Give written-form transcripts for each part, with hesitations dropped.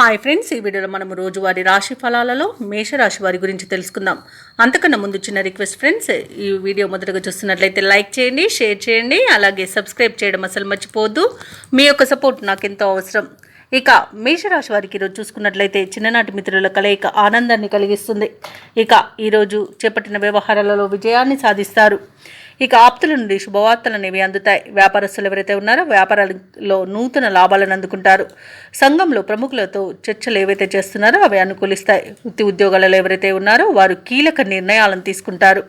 Hi friends, ఈ వీడియోలో మనం రోజువారీ రాశి ఫలాలలో మేషరాశి వారి గురించి తెలుసుకుందాం. అంతకన్నా ముందు చిన్న రిక్వెస్ట్ ఫ్రెండ్స్, ఈ వీడియో మొదటగా చూస్తున్నట్లయితే లైక్ చేయండి, షేర్ చేయండి, అలాగే సబ్స్క్రైబ్ చేయడం అసలు మర్చిపోవద్దు. మీ యొక్క సపోర్ట్ నాకు ఎంతో అవసరం. ఇక మేషరాశి వారికి ఈరోజు చూసుకున్నట్లయితే చిన్ననాటి మిత్రుల కలయిక ఆనందాన్ని కలిగిస్తుంది. ఇక ఈరోజు చేపట్టిన వ్యవహారాలలో విజయాన్ని సాధిస్తారు. ఇక ఆప్తుల నుండి శుభవార్తలు అనేవి అందుతాయి. వ్యాపారస్తులు ఎవరైతే ఉన్నారో వ్యాపారాలలో నూతన లాభాలను అందుకుంటారు. సంఘంలో ప్రముఖులతో చర్చలు ఏవైతే చేస్తున్నారో అవి అనుకూలిస్తాయి. వృత్తి ఉద్యోగాలలో ఎవరైతే ఉన్నారో వారు కీలక నిర్ణయాలను తీసుకుంటారు.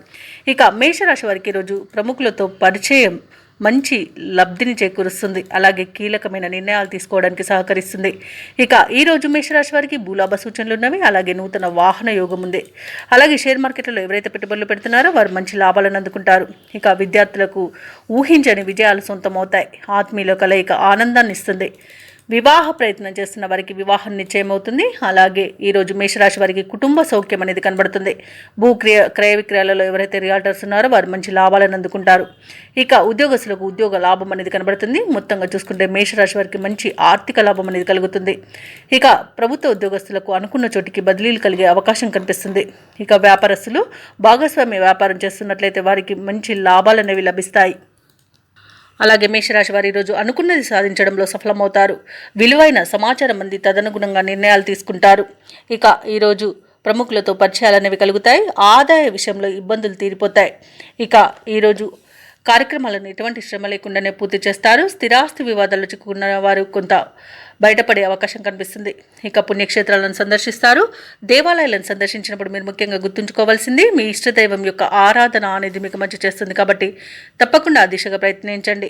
ఇక మేషరాశి వారికి ఈరోజు ప్రముఖులతో పరిచయం మంచి లబ్ధిని చేకూరుస్తుంది. అలాగే కీలకమైన నిర్ణయాలు తీసుకోవడానికి సహకరిస్తుంది. ఇక ఈరోజు మేషరాశి వారికి భూలాభ సూచనలు ఉన్నవి. అలాగే నూతన వాహన యోగం ఉంది. అలాగే షేర్ మార్కెట్లో ఎవరైతే పెట్టుబడులు పెడుతున్నారో వారు మంచి లాభాలను అందుకుంటారు. ఇక విద్యార్థులకు ఊహించని విజయాలు సొంతమవుతాయి. ఆత్మీయుల కలయిక ఆనందాన్ని ఇస్తుంది. వివాహ ప్రయత్నం చేస్తున్న వారికి వివాహం నిశ్చయమవుతుంది. అలాగే ఈరోజు మేషరాశి వారికి కుటుంబ సౌఖ్యం అనేది కనబడుతుంది. క్రయ విక్రయాలలో ఎవరైతే రియాల్టర్స్ ఉన్నారో వారు మంచి లాభాలను అందుకుంటారు. ఇక ఉద్యోగస్తులకు ఉద్యోగ లాభం అనేది కనబడుతుంది. మొత్తంగా చూసుకుంటే మేషరాశి వారికి మంచి ఆర్థిక లాభం అనేది కలుగుతుంది. ఇక ప్రభుత్వ ఉద్యోగస్తులకు అనుకున్న చోటికి బదిలీలు కలిగే అవకాశం కనిపిస్తుంది. ఇక వ్యాపారస్తులు భాగస్వామ్య వ్యాపారం చేస్తున్నట్లయితే వారికి మంచి లాభాలు అనేవి లభిస్తాయి. అలాగే మేషరాశి వారు ఈరోజు అనుకున్నది సాధించడంలో సఫలమవుతారు. విలువైన సమాచారం అంది తదనుగుణంగా నిర్ణయాలు తీసుకుంటారు. ఇక ఈరోజు ప్రముఖులతో పరిచయాలు అనేవి కలుగుతాయి. ఆదాయ విషయంలో ఇబ్బందులు తీరిపోతాయి. ఇక ఈరోజు కార్యక్రమాలను ఎటువంటి శ్రమ లేకుండానే పూర్తి చేస్తారు. స్థిరాస్తి వివాదాల్లో చిక్కుకున్న వారు కొంత బయటపడే అవకాశం కనిపిస్తుంది. ఇక పుణ్యక్షేత్రాలను సందర్శిస్తారు. దేవాలయాలను సందర్శించినప్పుడు మీరు ముఖ్యంగా గుర్తుంచుకోవాల్సింది మీ ఇష్టదైవం యొక్క ఆరాధన అనేది మీకు మంచి చేస్తుంది. కాబట్టి తప్పకుండా ఆ దిశగా ప్రయత్నించండి.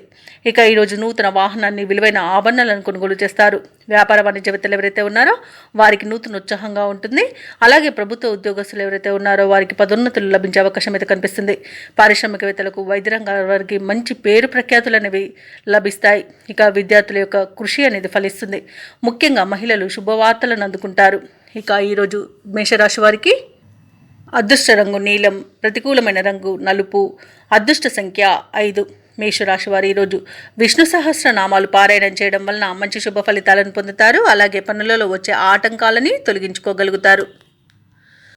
ఇక ఈరోజు నూతన వాహనాన్ని విలువైన ఆభరణాలను కొనుగోలు చేస్తారు. వ్యాపార వాణిజ్యవేత్తలు ఎవరైతే ఉన్నారో వారికి నూతన ఉత్సాహంగా ఉంటుంది. అలాగే ప్రభుత్వ ఉద్యోగస్తులు ఎవరైతే ఉన్నారో వారికి పదోన్నతులు లభించే అవకాశం అయితే కనిపిస్తుంది. పారిశ్రామికవేత్తలకు వైద్య రంగాల వారికి మంచి పేరు ప్రఖ్యాతులు అనేవి లభిస్తాయి. ఇక విద్యార్థుల యొక్క కృషి అనేది ఫలిస్తుంది. ముఖ్యంగా మహిళలు శుభవార్తలను అందుకుంటారు. ఇక ఈరోజు మేషరాశి వారికి అదృష్ట రంగు నీలం, ప్రతికూలమైన రంగు నలుపు, అదృష్ట సంఖ్య 5. మేషరాశి వారు ఈరోజు విష్ణు సహస్రనామాలు పారాయణం చేయడం వలన మంచి శుభ ఫలితాలను పొందుతారు. అలాగే పనులలో వచ్చే ఆటంకాలని తొలగించుకోగలుగుతారు.